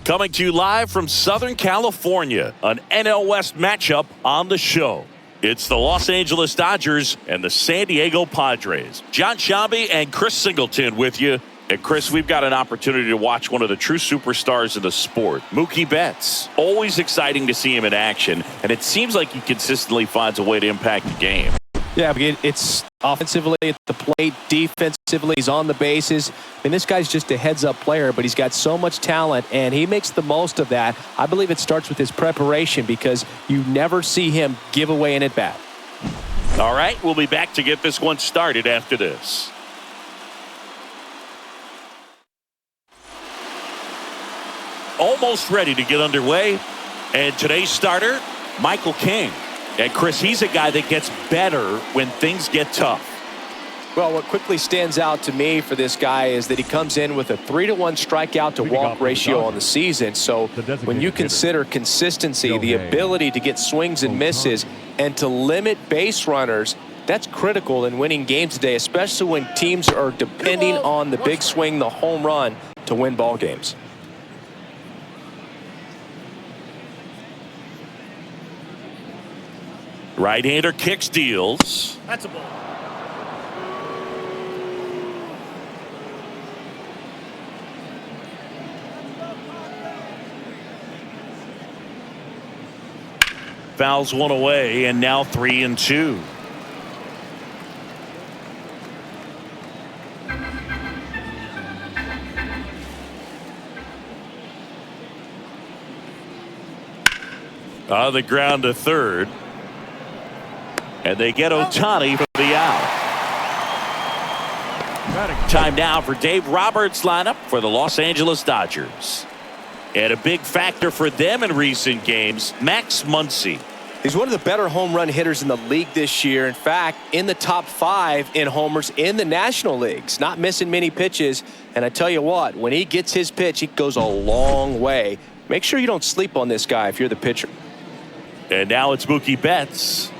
Coming to you live from Southern California, an NL West matchup on the show. It's the Los Angeles Dodgers and the San Diego Padres. John Shambi and Chris Singleton with you. And Chris, we've got an opportunity to watch one of the true superstars of the sport, Mookie Betts. Always exciting to see him in action, and it seems like he consistently finds a way to impact the game. Yeah, it's offensively at the plate, defensively, he's on the bases. I mean, this guy's just a heads-up player, but he's got so much talent, and he makes the most of that. I believe it starts with his preparation because you never see him give away an at-bat. All right, we'll be back to get this one started after this. Almost ready to get underway, and today's starter, Michael King. And Chris, he's a guy that gets better when things get tough. Well, what quickly stands out to me for this guy is that he comes in with a 3-to-1 strikeout to walk ratio on the season. So when you consider consistency, the ability to get swings and misses, and to limit base runners, that's critical in winning games today, especially when teams are depending on the big swing, the home run, to win ball games. Right-hander kicks, deals. That's a ball. Fouls one away, and now 3-2. On the ground to third. And they get Ohtani for the out. Time now for Dave Roberts' lineup for the Los Angeles Dodgers. And a big factor for them in recent games, Max Muncy. He's one of the better home run hitters in the league this year. In fact, in the top 5 in homers in the National Leagues. Not missing many pitches. And I tell you what, when he gets his pitch, he goes a long way. Make sure you don't sleep on this guy if you're the pitcher. And now it's Mookie Betts.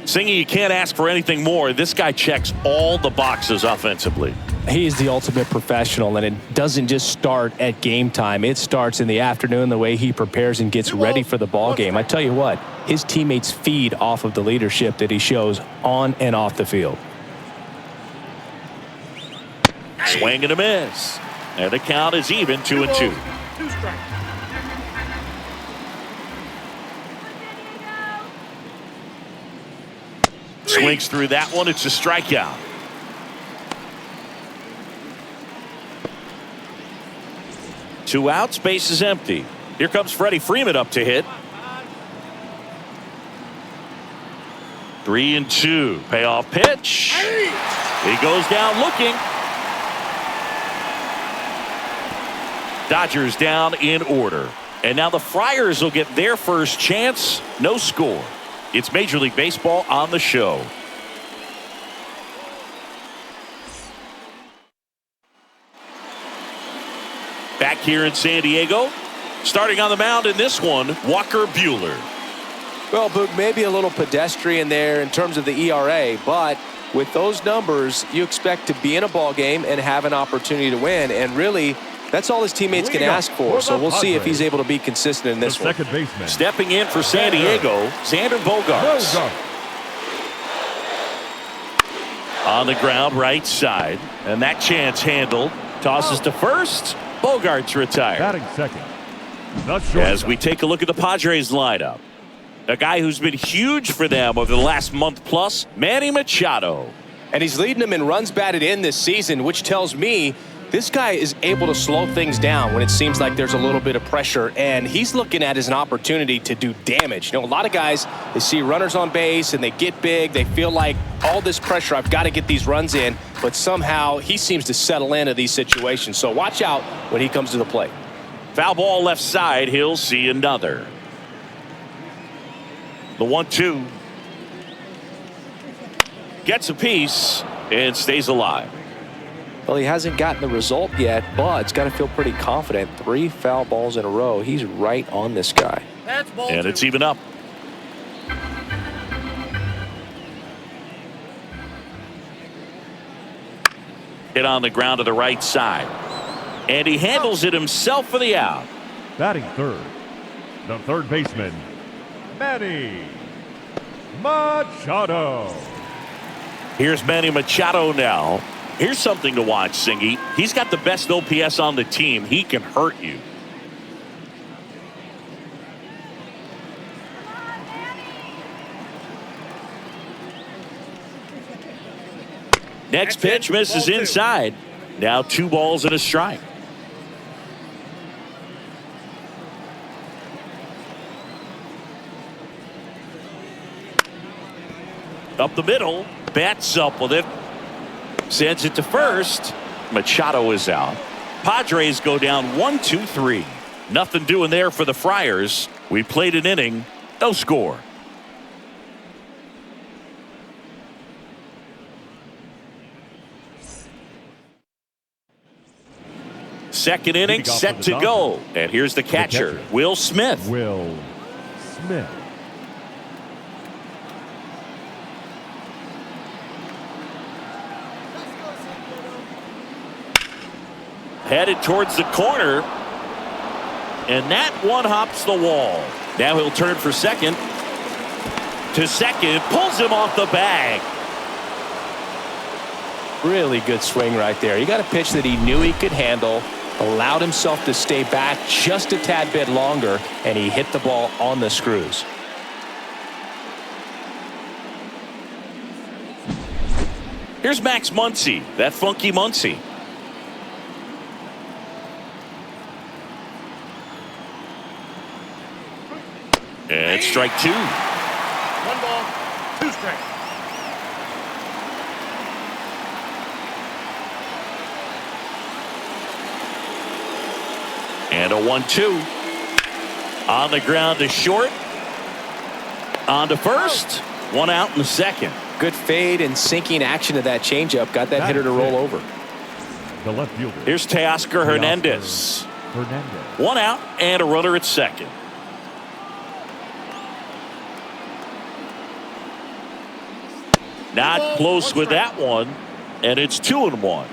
Singy, you can't ask for anything more. This guy checks all the boxes offensively. He's the ultimate professional, and it doesn't just start at game time. It starts in the afternoon, the way he prepares and gets ready for the ball game. I tell you what, his teammates feed off of the leadership that he shows on and off the field. Swing and a miss. And the count is even 2-2. 2 strikes. Swings through that one. It's a strikeout. Two outs, base is empty. Here comes Freddie Freeman up to hit. 3-2. Payoff pitch. He goes down looking. Dodgers down in order. And now the Friars will get their first chance. No score. It's Major League Baseball on the show. Back here in San Diego, starting on the mound in this one, Walker Buehler. Well, Boog, maybe a little pedestrian there in terms of the ERA, but with those numbers, you expect to be in a ball game and have an opportunity to win. And really, that's all his teammates can ask for. So we'll see if he's able to be consistent in this one. Stepping in for San Diego, Xander Bogaerts. On the ground, right side. And that chance handled. Tosses to first. Bogaerts retired. Batting second. As we take a look at the Padres lineup. A guy who's been huge for them over the last month plus, Manny Machado. And he's leading them in runs batted in this season, which tells me this guy is able to slow things down when it seems like there's a little bit of pressure, and he's looking at it as an opportunity to do damage. You know, a lot of guys, they see runners on base and they get big. They feel like all this pressure, I've got to get these runs in, but somehow he seems to settle into these situations. So watch out when he comes to the plate. Foul ball left side. He'll see another. The 1-2. Gets a piece and stays alive. Well, he hasn't gotten the result yet, but it's got to feel pretty confident. 3 foul balls in a row. He's right on this guy. And it's even up. Hit on the ground to the right side. And he handles it himself for the out. Batting third, the third baseman, Manny Machado. Here's Manny Machado now. Here's something to watch, Singy. He's got the best OPS on the team. He can hurt you. Next pitch misses inside. Now 2 balls and a strike. Up the middle, bats up with it. Sends it to first. Machado is out. Padres go down 1-2-3. Nothing doing there for the Friars. We played an inning, no score. Second inning set to go. And here's the catcher, Will Smith. Will Smith. Headed towards the corner. And that one hops the wall. Now he'll turn for second. To second, pulls him off the bag. Really good swing right there. He got a pitch that he knew he could handle, allowed himself to stay back just a tad bit longer, and he hit the ball on the screws. Here's Max Muncy, that funky Muncy. And strike 2. 1 ball, 2 strikes. And a 1-2. On the ground to short. On to first. 1 out in the second. Good fade and sinking action of that changeup. Got that hitter to roll over. The left fielder. Here's Teoscar Hernandez. 1 out and a runner at second. Not close with that one, and it's 2-1.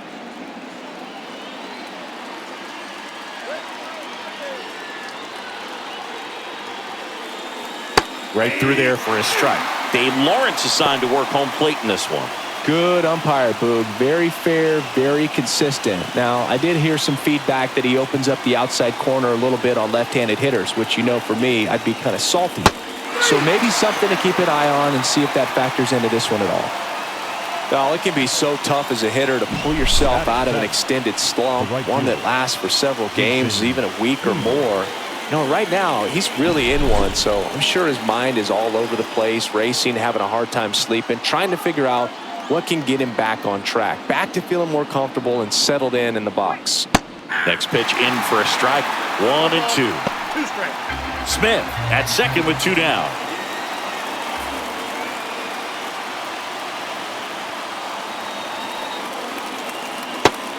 Right through there for a strike. Dave Lawrence assigned to work home plate in this one. Good umpire, Boog. Very fair, very consistent. Now, I did hear some feedback that he opens up the outside corner a little bit on left-handed hitters, which, you know, for me, I'd be kind of salty. So maybe something to keep an eye on and see if that factors into this one at all. Well, it can be so tough as a hitter to pull yourself out of an extended slump, one that lasts for several games, even a week or more. You know, right now, he's really in one, so I'm sure his mind is all over the place, racing, having a hard time sleeping, trying to figure out what can get him back on track, back to feeling more comfortable and settled in the box. Next pitch in for a strike. 1 and 2. 2 strikes. Smith at second with 2 down.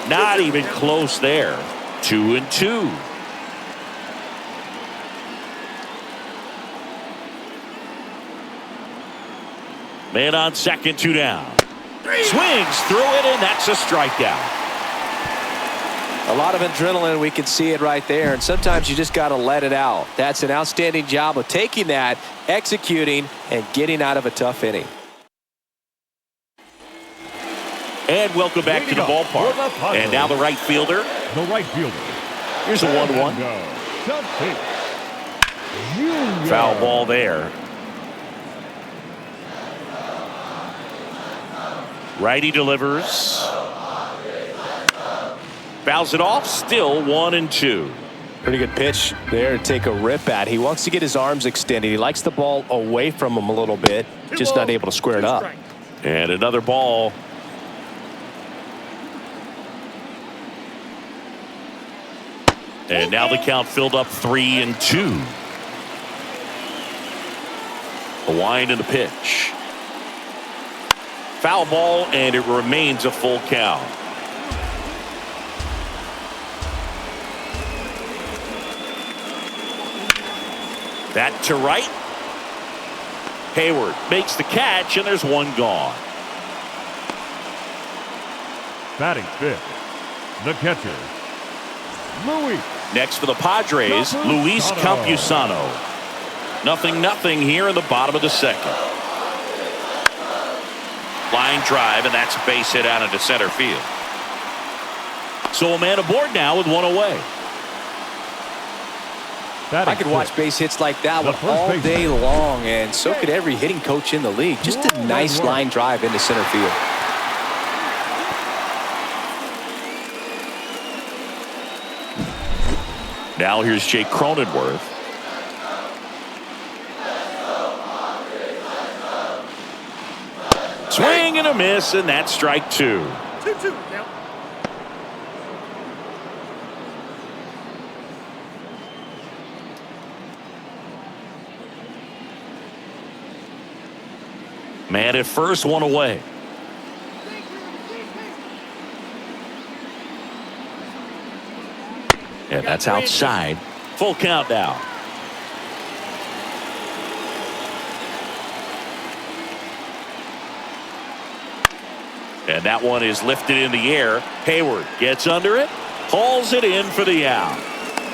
Not even close there. 2 and 2. Man on second, 2 down. Swings through it, and that's a strikeout. A lot of adrenaline, we can see it right there, and sometimes you just got to let it out. That's an outstanding job of taking that, executing, and getting out of a tough inning. And welcome back to the ballpark. And now the right fielder. The right fielder. Here's a 1-1. Foul ball there. Righty delivers. Fouls it off. Still 1 and 2. Pretty good pitch there to take a rip at. He wants to get his arms extended. He likes the ball away from him a little bit. Just not able to square it up. And another ball. And now the count filled up 3 and 2. The wind and the pitch. Foul ball, and it remains a full count. That to right. Hayward makes the catch, and there's 1 gone. Batting fifth, the catcher, Luis Next for the Padres, Luis Campusano. 0-0 here in the bottom of the second. Line drive, and that's a base hit out into center field. So a man aboard now with one away. I could watch base hits like that one all day long, and so could every hitting coach in the league. Just a nice line drive into center field. Now here's Jake Cronenworth. Swing and a miss, and that's strike 2. 2-2 now. Man at first, one away. And that's outside. Full count now. And that one is lifted in the air. Hayward gets under it, hauls it in for the out.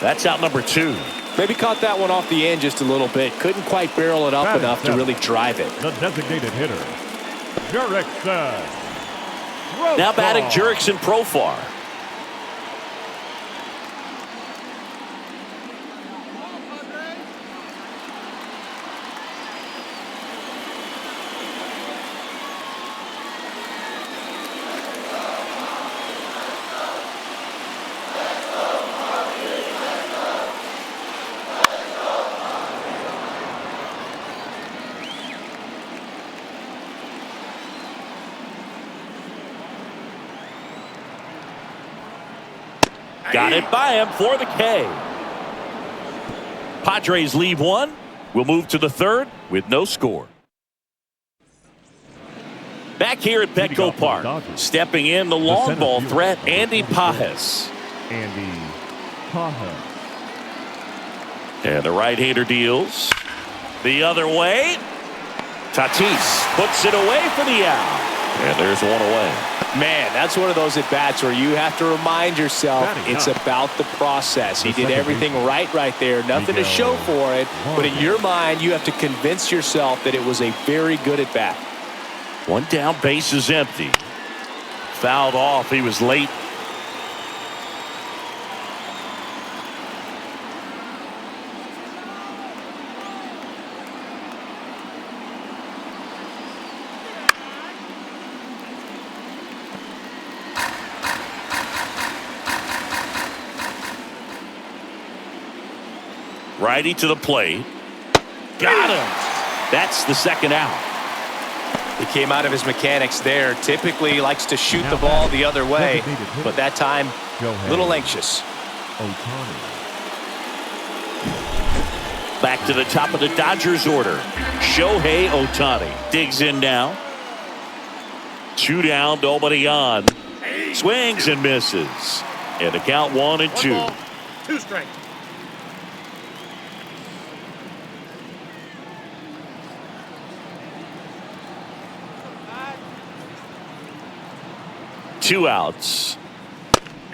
That's out number 2. Maybe caught that one off the end just a little bit. Couldn't quite barrel it up enough to really drive it. The designated hitter, Jurickson. Now batting Jurickson Profar. Got it by him for the K. Padres leave one. We'll move to the third with no score. Back here at Petco Park, stepping in the long ball threat, Andy Pajes. And the right-hander deals the other way. Tatis puts it away for the out. And there's one away. Man, that's one of those at-bats where you have to remind yourself it's about the process. He did everything right there. Nothing to show for it. But in your mind, you have to convince yourself that it was a very good at-bat. One down, base is empty. Fouled off. He was late. Righty to the plate. Got him. That's the second out. He came out of his mechanics there. Typically likes to shoot the ball the other way, but that time a little anxious. Back to the top of the Dodgers order. Shohei Ohtani digs in now. 2 down, nobody on. Swings and misses. And the count 1-2. 1 ball, 2 strikes. Two outs.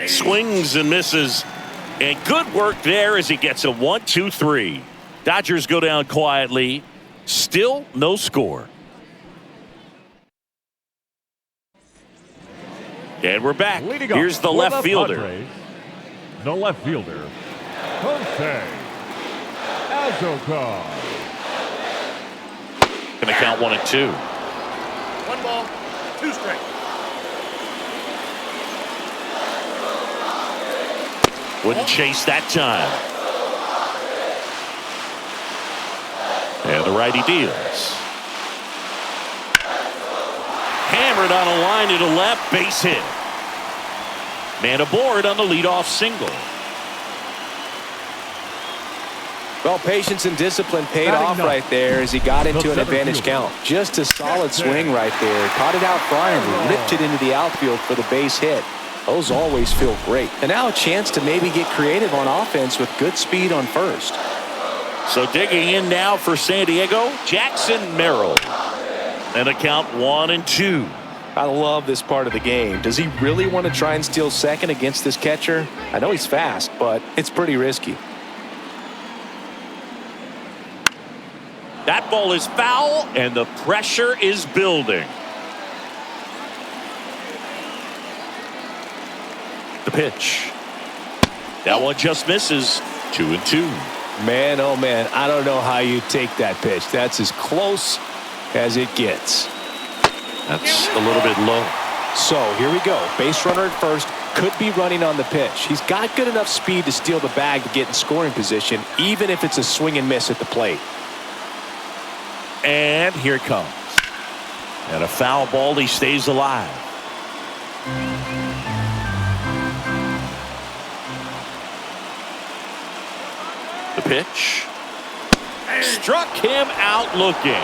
Swings and misses. And good work there as he gets a 1-2-3. Dodgers go down quietly. Still no score. And we're back. Here's the left fielder. Padres, the left fielder, Jose Azocar. Gonna count 1-2. 1 ball, 2 strikes. Wouldn't chase that time. And the righty deals. Hammered on a line to the left, base hit. Man aboard on the leadoff single. Well, patience and discipline paid off right there as he got into an advantage count. Just a solid swing right there. Caught it out front and ripped it into the outfield for the base hit. Those always feel great. And now a chance to maybe get creative on offense with good speed on first. So digging in now for San Diego, Jackson Merrill. And a count 1-2. 1 ball, 2 strikes. 2 outs. I love this part of the game. Does he really want to try and steal second against this catcher? I know he's fast, but it's pretty risky. That ball is foul, and the pressure is building. The pitch. That one just misses. 2-2. Man, oh man, I don't know how you take that pitch. That's as close as it gets. That's a little bit low. So here we go. Base runner at first, could be running on the pitch. He's got good enough speed to steal the bag to get in scoring position, even if it's a swing and miss at the plate. And here it comes. And a foul ball, he stays alive. The pitch. Struck him out looking.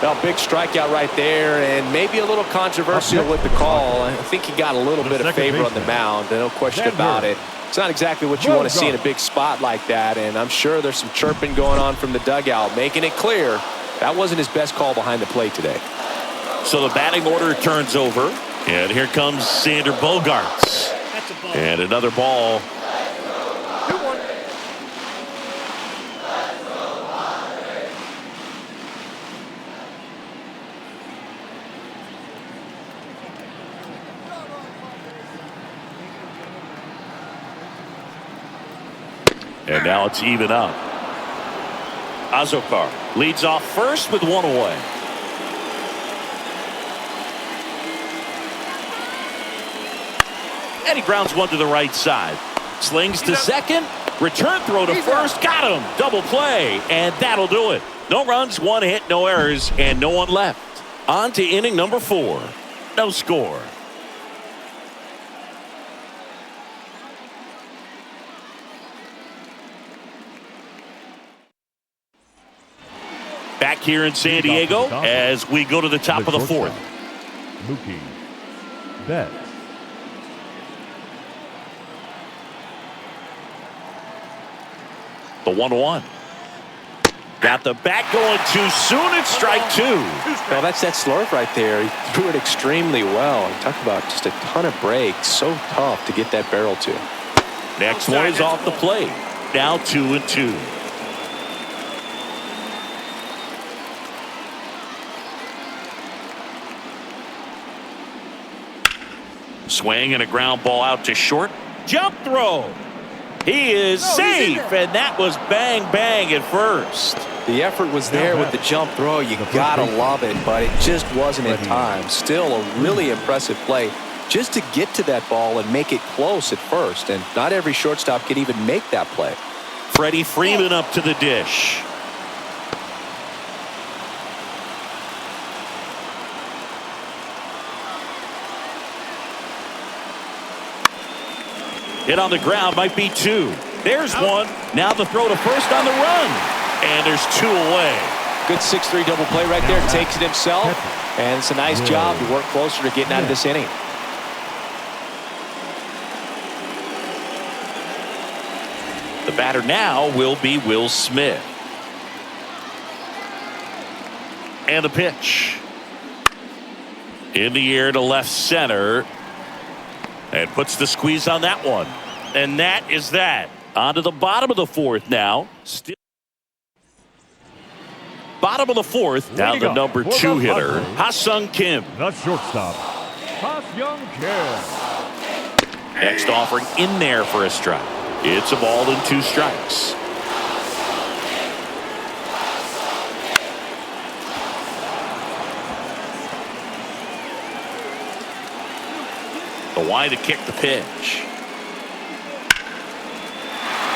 Well, big strikeout right there, and maybe a little controversial with the call. I think he got a little bit of favor on the mound, no question about it. It's not exactly what you want to see in a big spot like that, and I'm sure there's some chirping going on from the dugout, making it clear that wasn't his best call behind the plate today. So the batting order turns over, and here comes Sander Bogarts. And another ball. 2-1. And now it's even up. Azokar leads off first with one away. And he grounds one to the right side. Slings to second. Return throw to first. Got him. Double play. And that'll do it. No runs, one hit, no errors, and no one left. On to inning number 4. No score. Back here in San Diego as we go to the top of the 4th. Mookie Betts. The 1-1. Got the bat going too soon. It's strike 2. Well, that's that slurve right there. He threw it extremely well. Talk about just a ton of breaks. So tough to get that barrel to. Next one is off the plate. Now 2-2. Swing and a ground ball out to short. Jump throw. He is safe, and that was bang, bang at first. The effort was there with the jump throw. You gotta love it, but it just wasn't in time. Still a really impressive play just to get to that ball and make it close at first, and not every shortstop can even make that play. Freddie Freeman up to the dish. Hit on the ground, might be 2. There's one. Now the throw to first on the run. And there's 2 away. Good 6-3 double play right there. Takes it himself. And it's a nice job to work closer to getting out of this inning. The batter now will be Will Smith. And the pitch. In the air to left center. And puts the squeeze on that one. And that is that. On to the bottom of the 4th now. Still bottom of the 4th. Now the number 2 hitter, Ha-Sung Kim. The shortstop, Ha-Sung Kim. Next offering in there for a strike. It's a ball and 2 strikes. The wide to kick the pitch.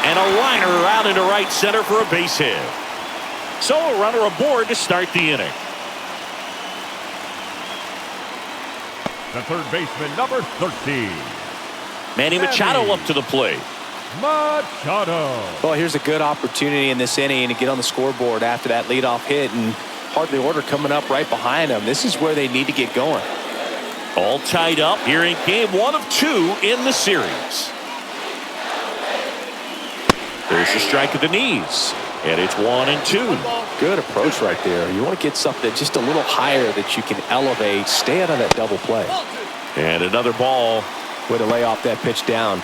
And a liner out into right center for a base hit. So a runner aboard to start the inning. The third baseman, number 13. Manny Machado up to the plate. Machado. Well, here's a good opportunity in this inning to get on the scoreboard after that leadoff hit, and hardly order coming up right behind them. This is where they need to get going. All tied up here in game 1 of 2 in the series. There's a strike at the knees. And it's 1-2. Good approach right there. You want to get something just a little higher that you can elevate. Stay out of that double play. And another ball. Way to lay off that pitch down.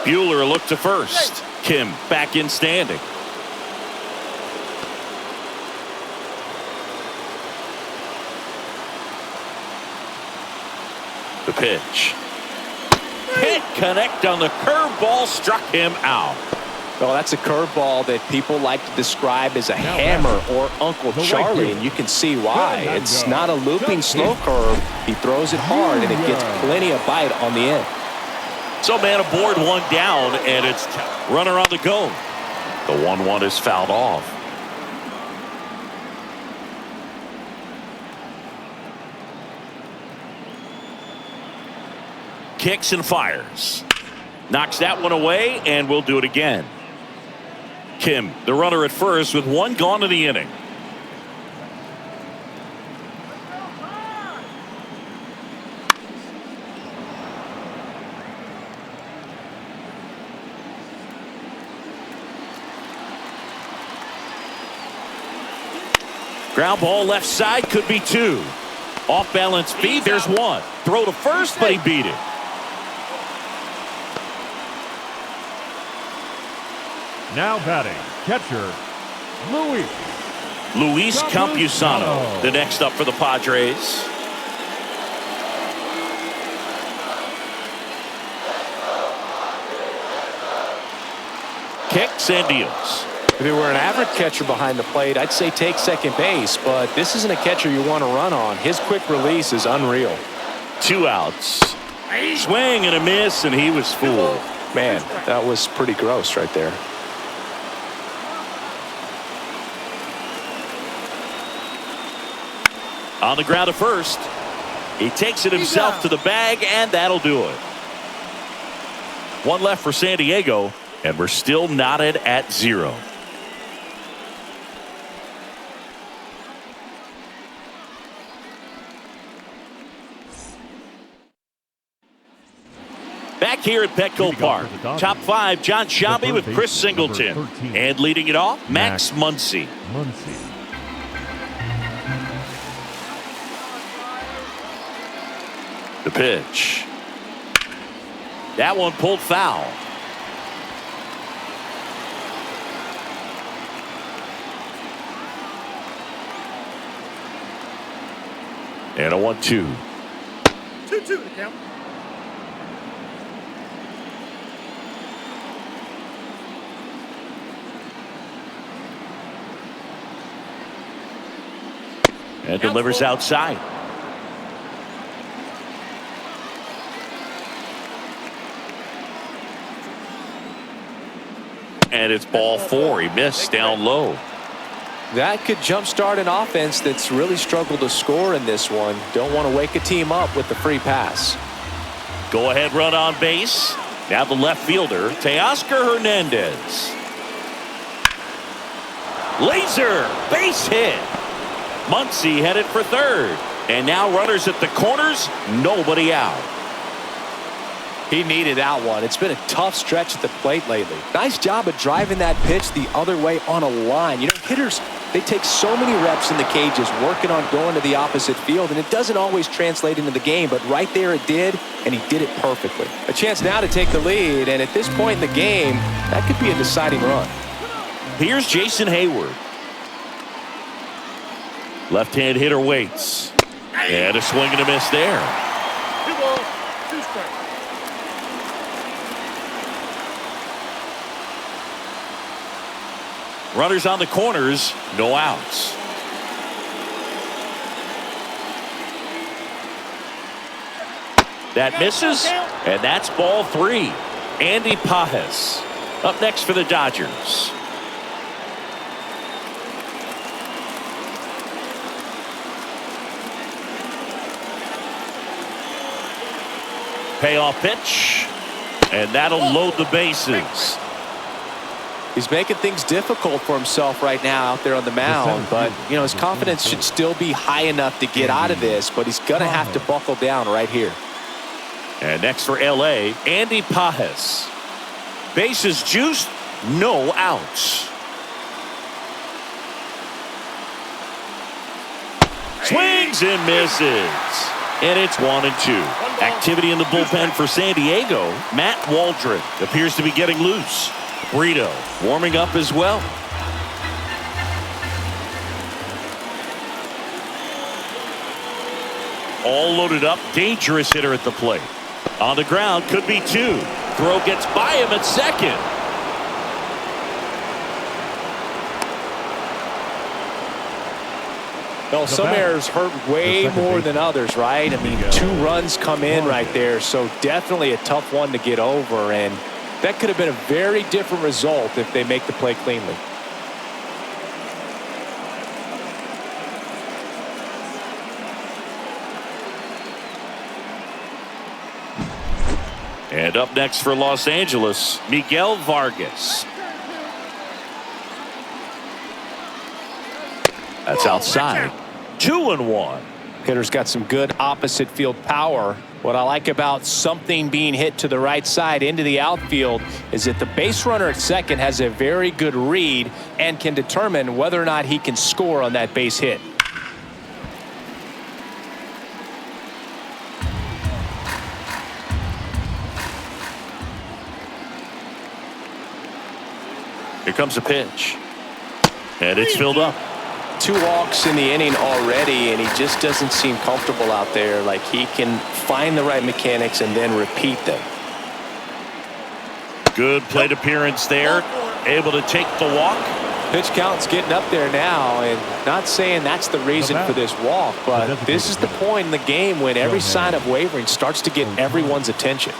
Buehler look to first. Kim back in standing. The pitch. Can't connect on the curveball, struck him out. Well, that's a curveball that people like to describe as a hammer or Uncle Charlie, and you can see why. It's not a looping slow curve. He throws it hard, and it gets plenty of bite on the end. So man aboard, one down, and it's runner on the go. The 1-1 is fouled off. Kicks and fires. Knocks that one away, and we'll do it again. Kim, the runner at first, with one gone in the inning. Ground ball left side, could be two. Off balance speed, there's one. Throw to first, but he beat it. Now batting, catcher, Luis Campusano, the next up for the Padres. Kicks and deals. If it were an average catcher behind the plate, I'd say take second base, but this isn't a catcher you want to run on. His quick release is unreal. 2 outs. Swing and a miss, and he was fooled. Man, that was pretty gross right there. On the ground at first. He takes it himself to the bag, and that'll do it. One left for San Diego, and we're still knotted at 0. Back here at Petco Park, top 5, John Sciambi with Chris Singleton. And leading it off, Max Muncy. The pitch. That one pulled foul. And a 1-2. 2-2 to count. And delivers outside. And it's ball 4. He missed down low. That could jumpstart an offense that's really struggled to score in this one. Don't want to wake a team up with the free pass. Go ahead run on base. Now the left fielder, Teoscar Hernandez. Laser base hit. Muncy headed for third. And now runners at the corners, nobody out. He needed that one. It's been a tough stretch at the plate lately. Nice job of driving that pitch the other way on a line. You know, hitters, they take so many reps in the cages working on going to the opposite field, and it doesn't always translate into the game, but right there it did, and he did it perfectly. A chance now to take the lead, and at this point in the game, that could be a deciding run. Here's Jason Hayward. Left-hand hitter waits. And a swing and a miss there. 2 balls, 2 strikes. Runners on the corners, no outs. That misses, and that's ball 3. Andy Pajes up next for the Dodgers. Payoff pitch, and that'll load the bases. He's making things difficult for himself right now out there on the mound, but you know his confidence should still be high enough to get out of this, but he's gonna have to buckle down right here. And next for LA, Andy Pajes. Bases juiced, no outs. Swings and misses. And it's 1-2. Activity in the bullpen for San Diego. Matt Waldron appears to be getting loose. Brito warming up as well. All loaded up, dangerous hitter at the plate. On the ground, could be two. Throw gets by him at second. Well, some errors hurt way more than others, right? I mean, 2 runs come in right there, so definitely a tough one to get over, and that could have been a very different result if they make the play cleanly. And up next for Los Angeles, Miguel Vargas. That's outside. 2-1. Hitter's got some good opposite field power. What I like about something being hit to the right side into the outfield is that the base runner at second has a very good read and can determine whether or not he can score on that base hit. Here comes a pitch. And it's filled up. 2 walks in the inning already, and he just doesn't seem comfortable out there. Like he can find the right mechanics and then repeat them. Good plate appearance there. Able to take the walk. Pitch count's getting up there now, and not saying that's the reason for this walk, but this is the point in the game when every sign of wavering starts to get everyone's attention.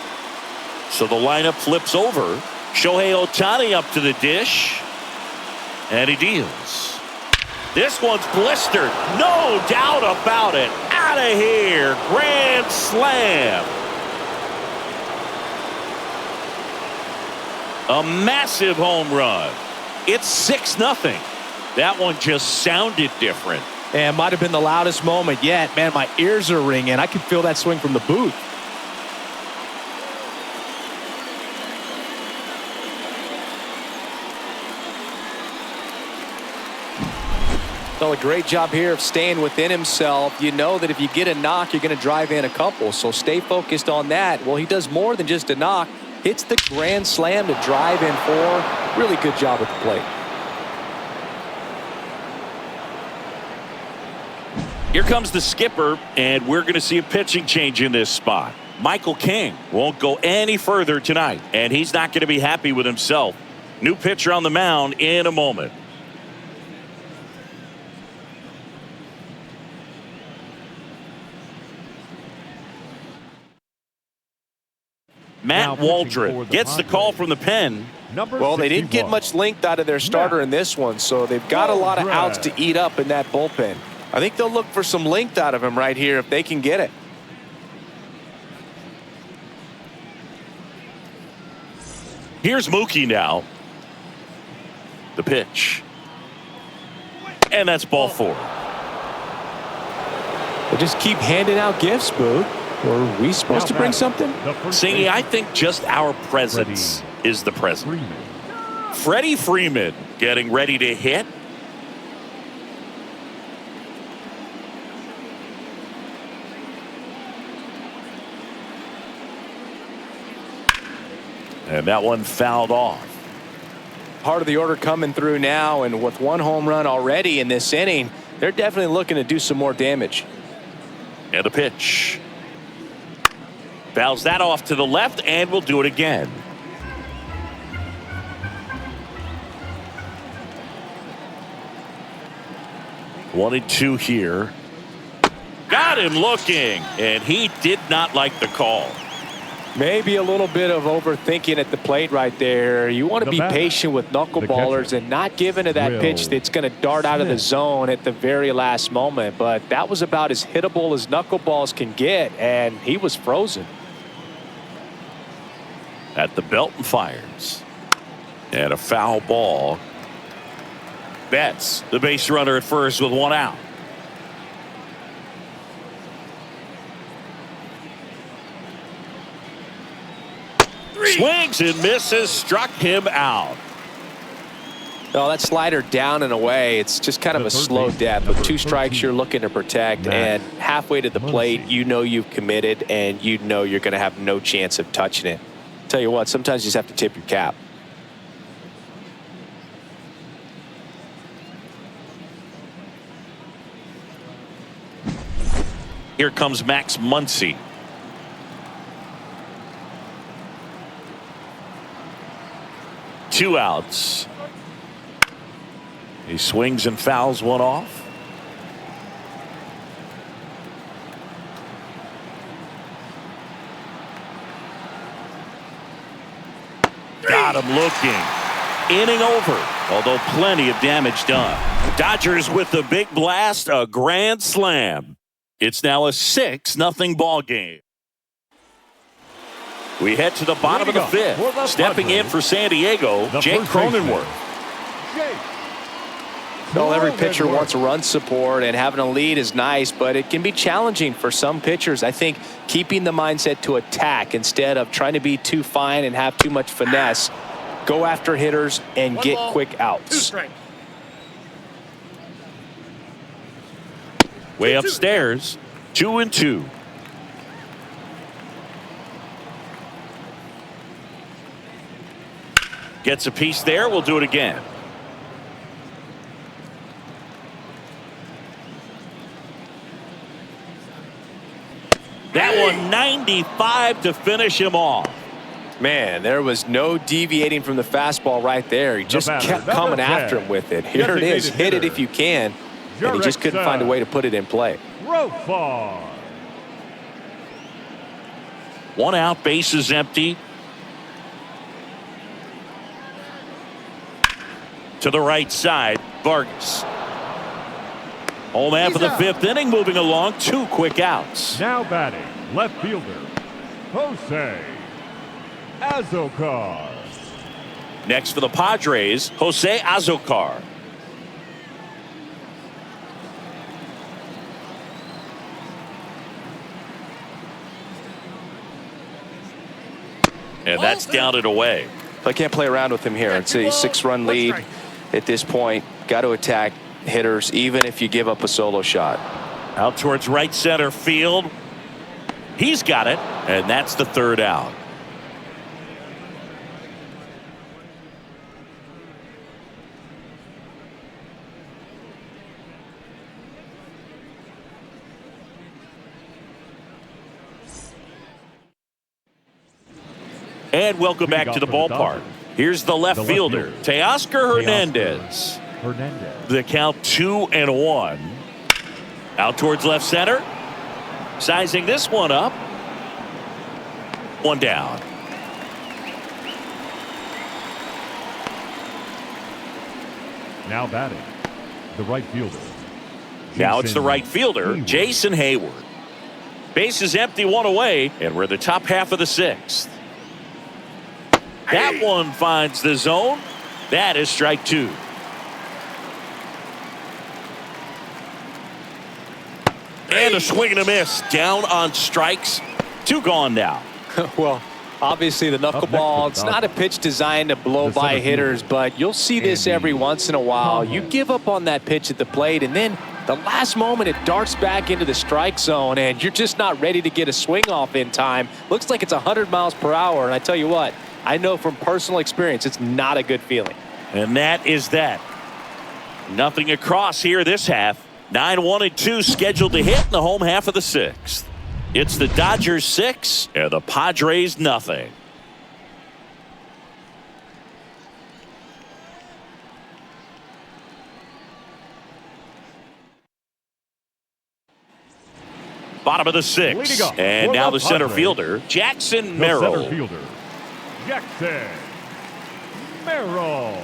So the lineup flips over. Shohei Ohtani up to the dish. And he deals. This one's blistered. No doubt about it. Out of here. Grand slam. A massive home run. It's 6-0. That one just sounded different. And might have been the loudest moment yet. Man, my ears are ringing. I can feel that swing from the booth. Well, a great job here of staying within himself. You know that if you get a knock, you're going to drive in a couple. So stay focused on that. Well, he does more than just a knock. Hits the grand slam to drive in 4. Really good job at the plate. Here comes the skipper, and we're going to see a pitching change in this spot. Michael King won't go any further tonight, and he's not going to be happy with himself. New pitcher on the mound in a moment. Matt Waldron gets the call from the pen. Well, they didn't get much length out of their starter in this one, so they've got a lot of outs to eat up in that bullpen. I think they'll look for some length out of him right here if they can get it. Here's Mookie now. The pitch. And that's ball 4. They just keep handing out gifts, Boo. Were we supposed to bring something? Singy, I think just our presence is the present. Freddie Freeman getting ready to hit. And that one fouled off. Part of the order coming through now, and with 1 home run already in this inning, they're definitely looking to do some more damage. And a pitch. Fouls that off to the left, and we'll do it again. One and 2 here. Got him looking, and he did not like the call. Maybe a little bit of overthinking at the plate right there. You want to be patient with knuckleballers and not give into that pitch that's going to dart out of the zone at the very last moment. But that was about as hittable as knuckleballs can get, and he was frozen. At the belt and fires. And a foul ball. Betts, the base runner at first with 1 out. Swings and misses, struck him out. Oh, that slider down and away. It's just kind of a slow death. With 2 strikes, you're looking to protect, and halfway to the plate, you know you've committed, and you know you're going to have no chance of touching it. Tell you what, sometimes you just have to tip your cap. Here comes Max Muncy. Two outs. He swings and fouls one off. Got him looking. Inning over, although plenty of damage done. Dodgers with the big blast, a grand slam. It's now a 6-0 ball game. We head to the bottom of the 5th. Stepping in for San Diego, Jake Cronenworth. Well, every pitcher wants run support, and having a lead is nice, but it can be challenging for some pitchers. I think keeping the mindset to attack instead of trying to be too fine and have too much finesse. Go after hitters and get quick outs. Way upstairs, 2-2. Gets a piece there. We'll do it again. That one 95 to finish him off. Man, there was no deviating from the fastball right there. He just kept coming after him with it. Here it is. Hit it if you can. And he just couldn't find a way to put it in play. One out, bases empty. To the right side, Vargas. Home half of the 5th inning, moving along, 2 quick outs. Now batting, left fielder, Jose Azocar. Next for the Padres, Jose Azocar. And that's down and away. I can't play around with him here. It's a 6-run lead at this point. Got to attack hitters, even if you give up a solo shot. Out towards right center field. He's got it, and that's the 3rd out. And welcome back to the ballpark. Here's the left fielder, Teoscar Hernandez. The count 2-1. Out towards left center. Sizing this one up. One down. Now batting, the right fielder. Now it's the right fielder, Jason Hayward. Base is empty, one away, and we're the top half of the 6th. That one finds the zone. That is strike 2. And a swing and a miss. Down on strikes. 2 gone now. Well, obviously the knuckleball, it's not a pitch designed to blow by hitters, but you'll see this every once in a while. You give up on that pitch at the plate, and then the last moment it darts back into the strike zone, and you're just not ready to get a swing off in time. Looks like it's 100 miles per hour, and I tell you what, I know from personal experience it's not a good feeling. And that is that. Nothing across here this half. 9-1-2 scheduled to hit in the home half of the 6th. It's the Dodgers 6 and the Padres nothing. Bottom of the 6th. And now the center fielder, Jackson Merrill. Center fielder, Jackson Merrill.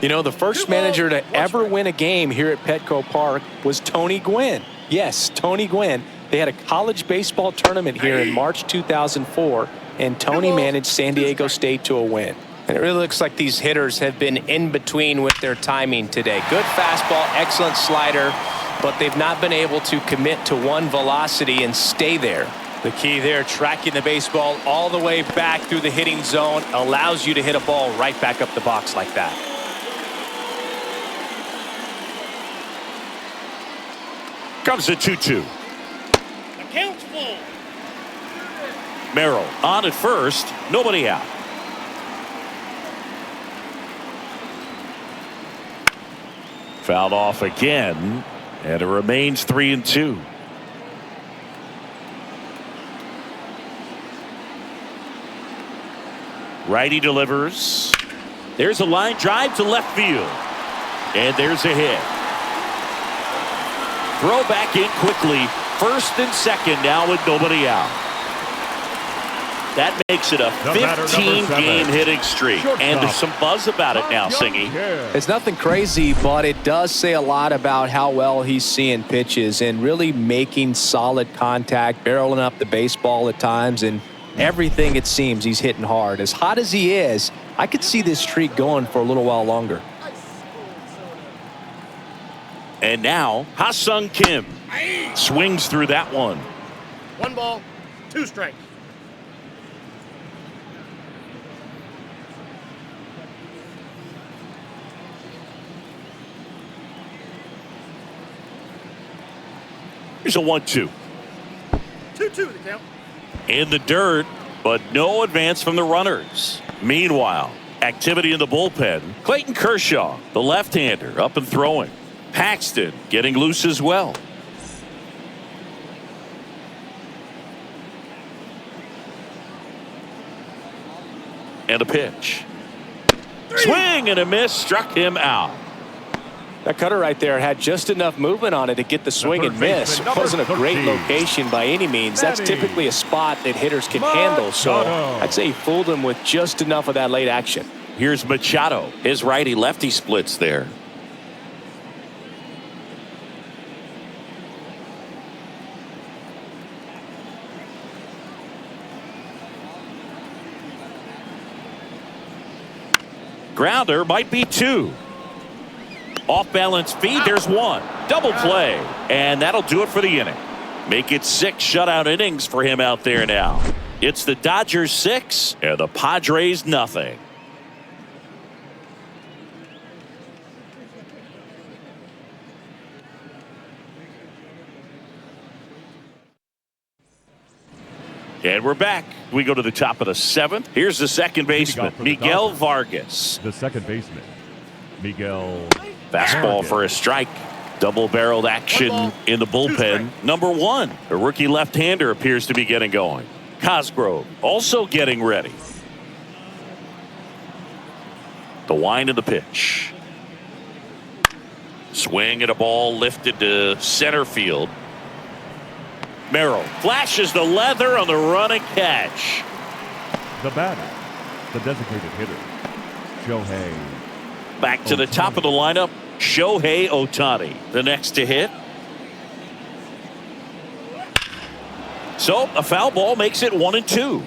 You know, the first manager to ever win a game here at Petco Park was Tony Gwynn. Yes, Tony Gwynn. They had a college baseball tournament here in March 2004, and Tony managed San Diego State to a win. And it really looks like these hitters have been in between with their timing today. Good fastball, excellent slider, but they've not been able to commit to one velocity and stay there. The key there, tracking the baseball all the way back through the hitting zone, allows you to hit a ball right back up the box like that. Comes the 2-2. The count's full. Merrill on at first, nobody out. Fouled off again, and it remains 3-2. Righty delivers. There's a line drive to left field. And there's a hit. Throw back in quickly. First and second now with nobody out. That makes it a 15-game hitting streak. And there's some buzz about it now, Singy. It's nothing crazy, but it does say a lot about how well he's seeing pitches and really making solid contact, barreling up the baseball at times, and everything it seems he's hitting hard. As hot as he is, I could see this streak going for a little while longer. And now, Ha-Sung Kim swings through that one. 1 ball, 2 strikes. Here's a 1-2. 2-2 the count. In the dirt, but no advance from the runners. Meanwhile, activity in the bullpen. Clayton Kershaw, the left-hander, up and throwing. Paxton getting loose as well. And a pitch. Swing and a miss, struck him out. That cutter right there had just enough movement on it to get the swing and miss. It wasn't a great location by any means. That's typically a spot that hitters can handle. So I'd say he fooled him with just enough of that late action. Here's Machado. His righty-lefty splits there. Grounder might be 2. Off-balance feed, there's 1. Double play, and that'll do it for the inning. Make it 6 shutout innings for him out there now. It's the Dodgers 6 and the Padres nothing. And we're back. We go to the top of the 7th. Here's the second baseman, Miguel Vargas. The second baseman, Miguel. Fastball for a strike. Double-barreled action in the bullpen. Number 1, a rookie left-hander appears to be getting going. Cosgrove also getting ready. The wind of the pitch. Swing at a ball lifted to center field. Merrill flashes the leather on the run and catch. The batter, the designated hitter, Shohei. Back to the top of the lineup, Shohei Ohtani, the next to hit. So a foul ball makes it 1-2.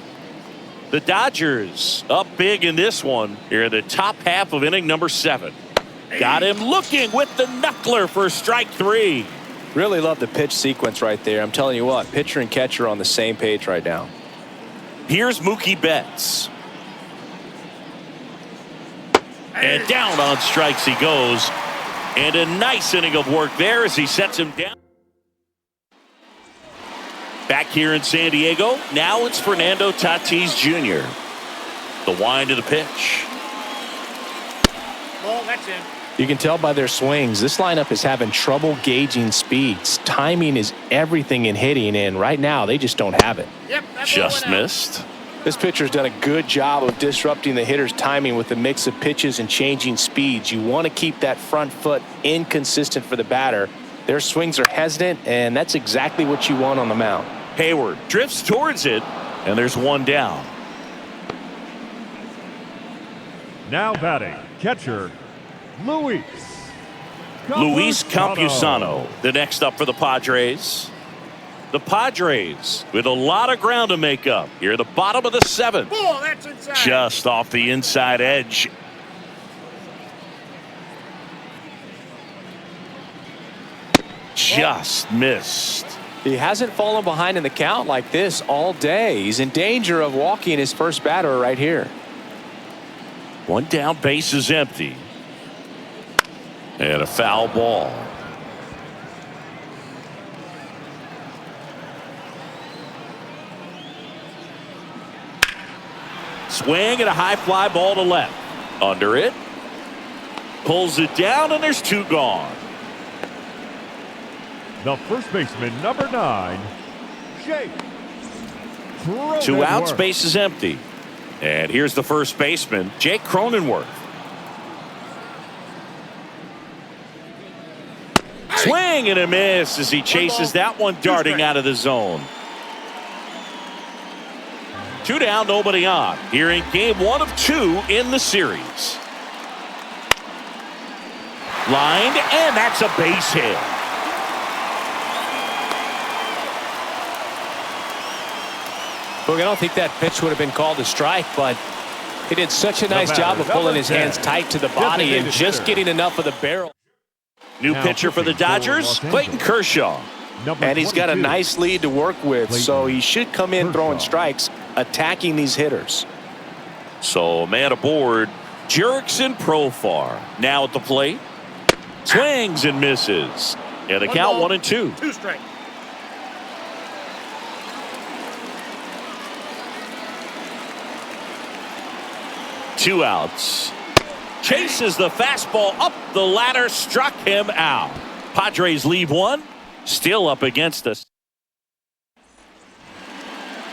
The Dodgers up big in this one here in the top half of inning number 7. Got him looking with the knuckler for strike 3. Really love the pitch sequence right there. I'm telling you what, pitcher and catcher are on the same page right now. Here's Mookie Betts. And down on strikes he goes. And a nice inning of work there as he sets him down. Back here in San Diego, now it's Fernando Tatis Jr. The wind of the pitch. Ball, that's in. You can tell by their swings, this lineup is having trouble gauging speeds. Timing is everything in hitting, and right now they just don't have it. Yep, that Just missed. This pitcher's done a good job of disrupting the hitter's timing with the mix of pitches and changing speeds. You want to keep that front foot inconsistent for the batter. Their swings are hesitant, and that's exactly what you want on the mound. Hayward drifts towards it, and there's one down. Now batting, catcher, Luis Campusano, the next up for the Padres. The Padres with a lot of ground to make up here at the bottom of the 7th. Ball, that's inside. Just off the inside edge. Just missed. He hasn't fallen behind in the count like this all day. He's in danger of walking his first batter right here. One down, base is empty. And a foul ball. Swing and a high fly ball to left. Under it. Pulls it down, and there's 2 gone. The first baseman, number 9, Jake. 2 outs, base is empty. And here's the first baseman, Jake Cronenworth. Swing and a miss as he chases that one darting out of the zone. 2 down, nobody on. Here in game 1 of 2 in the series. Lined, and that's a base hit. Look, I don't think that pitch would have been called a strike, but he did such a nice job of pulling his hands tight to the body and just getting enough of the barrel. New pitcher for the Dodgers, Clayton Kershaw. And he's got a nice lead to work with, so he should come in throwing strikes, attacking these hitters. So man aboard, Jurickson Profar. Now at the plate. Swings and misses. And the count 1-2. 2 strikes. Two outs. Chases the fastball up the ladder, struck him out. Padres leave 1. Still up against us.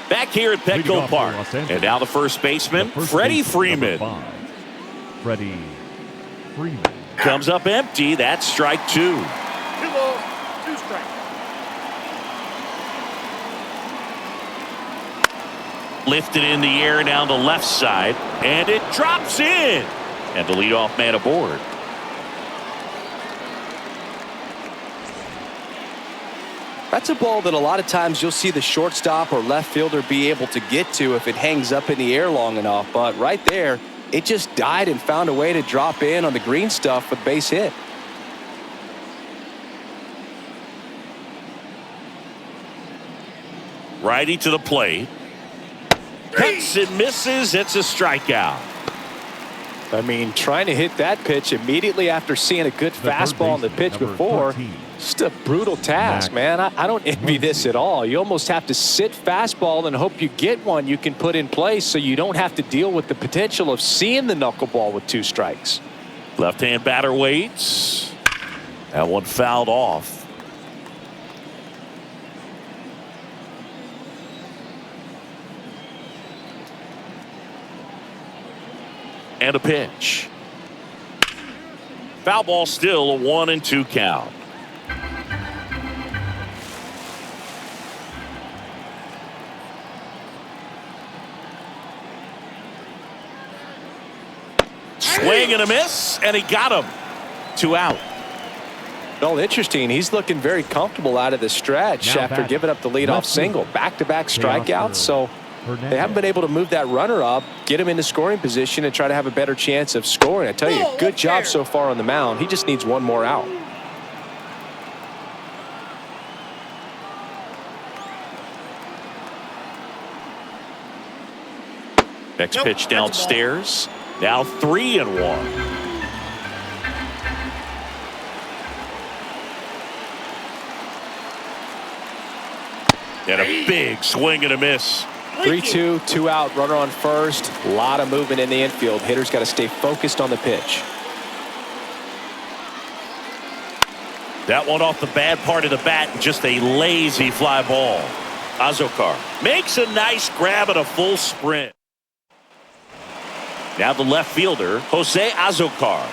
Back here at Petco Park. And now the first baseman, Freddie Freeman. Freddie Freeman. Comes up empty. That's strike 2. 2 balls, 2 strikes. Lifted in the air down the left side. And it drops in. And the leadoff man aboard. That's a ball that a lot of times you'll see the shortstop or left fielder be able to get to if it hangs up in the air long enough. But right there, it just died and found a way to drop in on the green stuff with base hit. Righty to the plate. Cuts and misses. It's a strikeout. I mean, trying to hit that pitch immediately after seeing a good fastball on the pitch before, just a brutal task, man. I don't envy this at all. You almost have to sit fastball and hope you get one you can put in place so you don't have to deal with the potential of seeing the knuckleball with 2 strikes. Left-hand batter waits. That one fouled off. And a pitch. Foul ball, still a 1-2 count. Swing and a miss, and he got him. 2 out. Well, interesting. He's looking very comfortable out of the stretch after giving up the leadoff single. Back-to-back strikeouts, so they haven't been able to move that runner up, get him into scoring position, and try to have a better chance of scoring. I tell you, good job so far on the mound. He just needs 1 more out. Next pitch downstairs. Now 3-1. And a big swing and a miss. 3-2, 2 out, runner on first. A lot of movement in the infield. Hitter's got to stay focused on the pitch. That one off the bad part of the bat, just a lazy fly ball. Azokar makes a nice grab at a full sprint. Now the left fielder, Jose Azokar.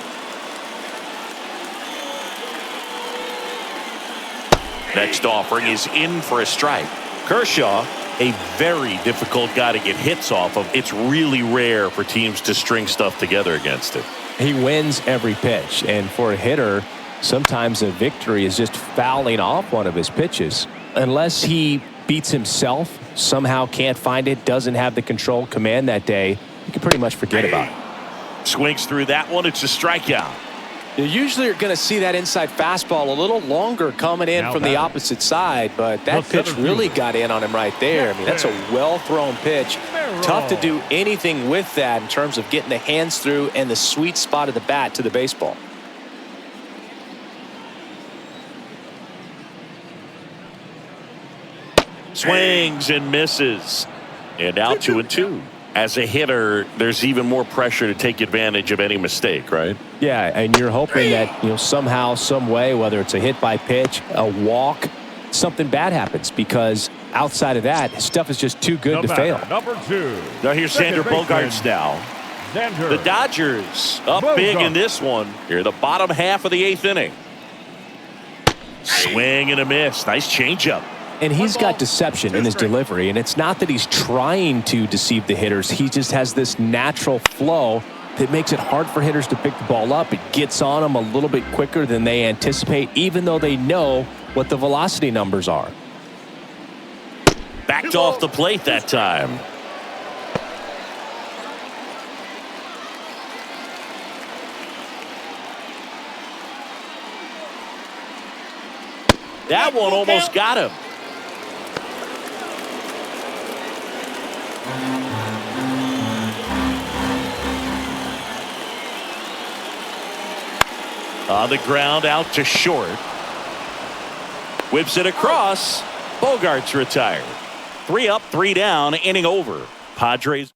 Next offering is in for a strike. Kershaw, a very difficult guy to get hits off of. It's really rare for teams to string stuff together against it. He wins every pitch, and for a hitter, sometimes a victory is just fouling off one of his pitches. Unless he beats himself, somehow can't find it, doesn't have the control command that day, you can pretty much forget about it. Swings through that one. It's a strikeout. You usually are going to see that inside fastball a little longer coming in Now from the batter. opposite side, but that The pitch center really fielder. got in on him right there. I mean, that's a well-thrown pitch. Tough to do anything with that in terms of getting the hands through and the sweet spot of the bat to the baseball. Swings and misses. And now 2-2. As a hitter, there's even more pressure to take advantage of any mistake, right? Yeah, and you're hoping that, somehow, some way, whether it's a hit by pitch, a walk, something bad happens, because outside of that, stuff is just too good to fail. Number 2. Now here's Xander Second Bogaerts now. Xander. The Dodgers up big in this one. Here, the bottom half of the 8th inning. Swing and a miss. Nice changeup. And he's got deception in his delivery, and it's not that he's trying to deceive the hitters. He just has this natural flow that makes it hard for hitters to pick the ball up. It gets on them a little bit quicker than they anticipate, even though they know what the velocity numbers are. Backed off the plate that time. That one almost got him. On the ground, out to short. Whips it across. Bogaerts retired. 3 up, 3 down, inning over. Padres.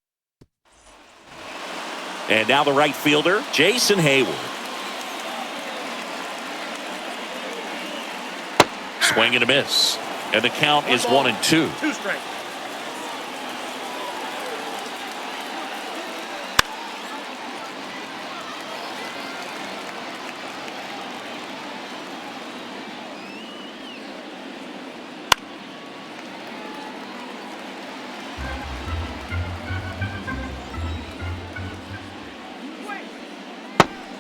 And now the right fielder, Jason Hayward. Swing and a miss. And the count is 1-2. 2 strikes.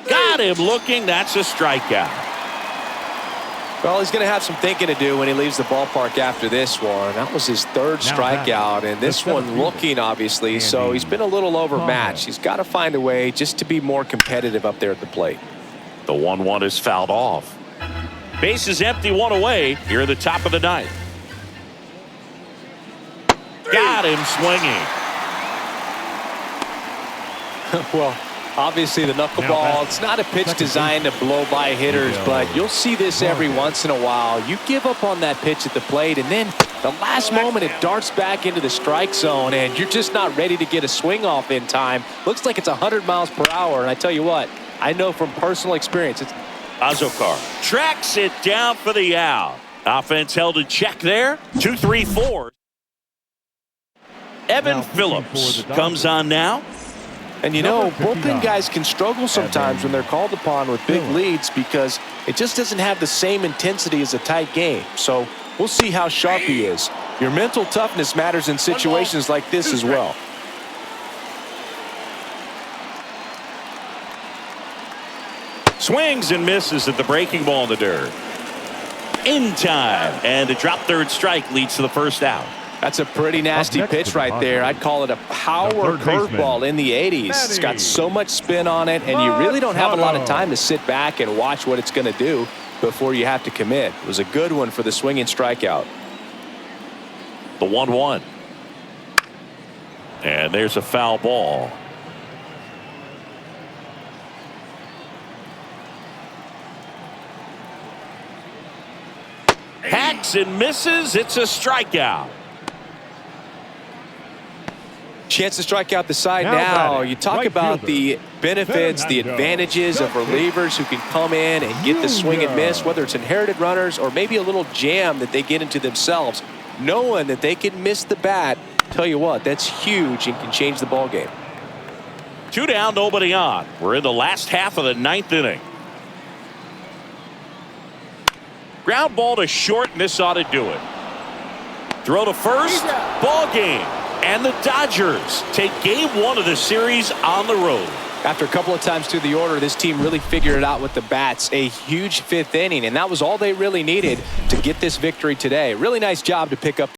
Got him looking. That's a strikeout. Well, he's going to have some thinking to do when he leaves the ballpark after this one. That was his 3rd strikeout, and this one looking, obviously, so he's been a little overmatched. He's got to find a way just to be more competitive up there at the plate. The 1-1 is fouled off. Base is empty, 1 away. Here at the top of the 9th. Got him swinging. Well, obviously the knuckleball, it's not a pitch designed to blow by hitters, but you'll see this every once in a while. You give up on that pitch at the plate, and then the last moment it darts back into the strike zone, and you're just not ready to get a swing off in time. Looks like it's 100 miles per hour, and I tell you what, I know from personal experience. Azokar tracks it down for the out. Offense held in check there. 2-3-4. Evan Phillips comes on now. And bullpen guys can struggle sometimes when they're called upon with big leads because it just doesn't have the same intensity as a tight game. So we'll see how sharp he is. Your mental toughness matters in situations like this as well. Swings and misses at the breaking ball in the dirt. In time. And a drop 3rd strike leads to the 1st out. That's a pretty nasty pitch right there. I'd call it a power curveball in the 80s. It's got so much spin on it, and you really don't have a lot of time to sit back and watch what it's going to do before you have to commit. It was a good one for the swinging strikeout. The 1-1. And there's a foul ball. Hacks and misses. It's a strikeout. Chance to strike out the side now. You talk about the benefits, the advantages of relievers who can come in and get the swing and miss, whether it's inherited runners or maybe a little jam that they get into themselves. Knowing that they can miss the bat, tell you what, that's huge and can change the ball game. 2 down, nobody on. We're in the last half of the 9th inning. Ground ball to short, and this ought to do it. Throw to first, ball game. And the Dodgers take game 1 of the series on the road. After a couple of times through the order, this team really figured it out with the bats. A huge 5th inning, and that was all they really needed to get this victory today. Really nice job to pick up